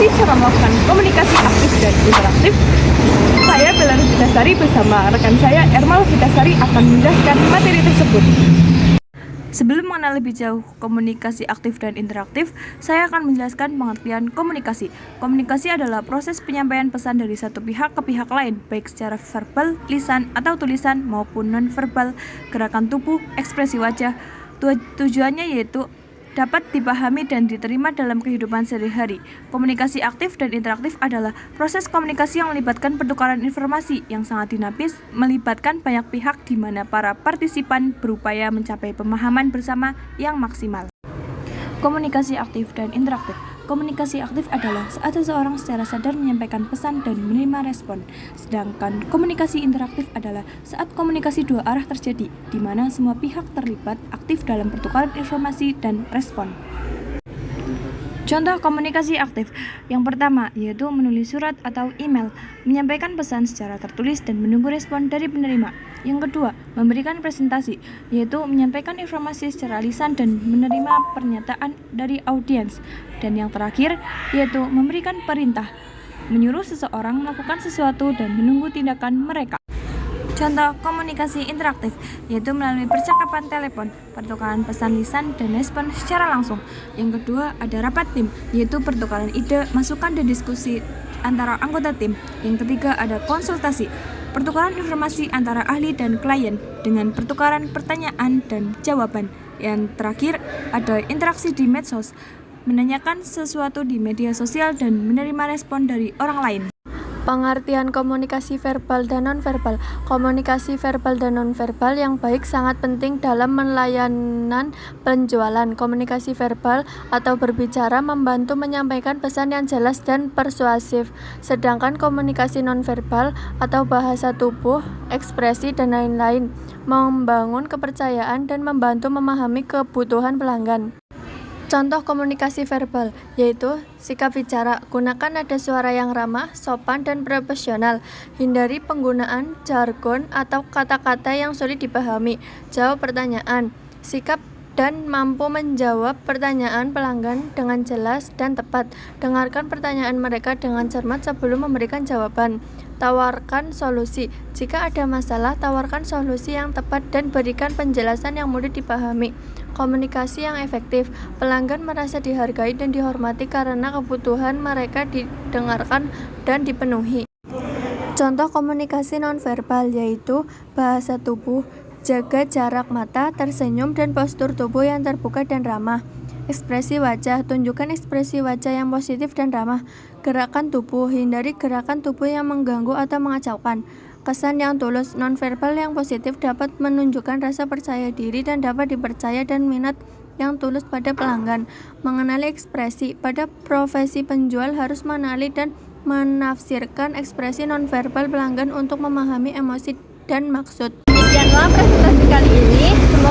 informasi cara melakukan komunikasi aktif dan interaktif. Saya Bella Novitasari bersama rekan saya Ermal Novitasari akan menjelaskan materi tersebut. Sebelum mengenal lebih jauh komunikasi aktif dan interaktif, saya akan menjelaskan pengertian komunikasi. Komunikasi adalah proses penyampaian pesan dari satu pihak ke pihak lain, baik secara verbal, lisan, atau tulisan maupun non-verbal, gerakan tubuh, ekspresi wajah. Tujuannya yaitu dapat dipahami dan diterima dalam kehidupan sehari-hari. Komunikasi aktif dan interaktif adalah proses komunikasi yang melibatkan pertukaran informasi yang sangat dinamis, melibatkan banyak pihak di mana para partisipan berupaya mencapai pemahaman bersama yang maksimal. Komunikasi aktif dan interaktif. Komunikasi aktif adalah saat seseorang secara sadar menyampaikan pesan dan menerima respon. Sedangkan komunikasi interaktif adalah saat komunikasi dua arah terjadi, di mana semua pihak terlibat aktif dalam pertukaran informasi dan respon. Contoh komunikasi aktif. Yang pertama yaitu menulis surat atau email, menyampaikan pesan secara tertulis dan menunggu respon dari penerima. Yang kedua, memberikan presentasi, yaitu menyampaikan informasi secara lisan dan menerima pernyataan dari audiens. Dan yang terakhir, yaitu memberikan perintah, menyuruh seseorang melakukan sesuatu dan menunggu tindakan mereka. Contoh komunikasi interaktif, yaitu melalui percakapan telepon, pertukaran pesan lisan, dan respon secara langsung. Yang kedua, ada rapat tim, yaitu pertukaran ide, masukan, dan diskusi antara anggota tim. Yang ketiga, ada konsultasi, pertukaran informasi antara ahli dan klien dengan pertukaran pertanyaan dan jawaban. Yang terakhir, ada interaksi di medsos, menanyakan sesuatu di media sosial dan menerima respon dari orang lain. Pengertian komunikasi verbal dan nonverbal. Komunikasi verbal dan nonverbal yang baik sangat penting dalam melayanan penjualan. Komunikasi verbal atau berbicara membantu menyampaikan pesan yang jelas dan persuasif. Sedangkan komunikasi nonverbal atau bahasa tubuh, ekspresi, dan lain-lain membangun kepercayaan dan membantu memahami kebutuhan pelanggan. Contoh komunikasi verbal, yaitu sikap bicara. Gunakan nada suara yang ramah, sopan, dan profesional. Hindari penggunaan jargon atau kata-kata yang sulit dipahami. Jawab pertanyaan. Sikap dan mampu menjawab pertanyaan pelanggan dengan jelas dan tepat. Dengarkan pertanyaan mereka dengan cermat sebelum memberikan jawaban. Tawarkan solusi. Jika ada masalah, tawarkan solusi yang tepat dan berikan penjelasan yang mudah dipahami. Komunikasi yang efektif. Pelanggan merasa dihargai dan dihormati karena kebutuhan mereka didengarkan dan dipenuhi. Contoh komunikasi nonverbal yaitu bahasa tubuh, jaga jarak mata, tersenyum, dan postur tubuh yang terbuka dan ramah. Ekspresi wajah, tunjukkan ekspresi wajah yang positif dan ramah. Gerakan tubuh, hindari gerakan tubuh yang mengganggu atau mengacaukan. Kesan yang tulus, nonverbal yang positif dapat menunjukkan rasa percaya diri dan dapat dipercaya dan minat yang tulus pada pelanggan. Mengenali ekspresi, pada profesi penjual harus mengenali dan menafsirkan ekspresi nonverbal pelanggan untuk memahami emosi dan maksud. Demikianlah presentasi kali ini. Semoga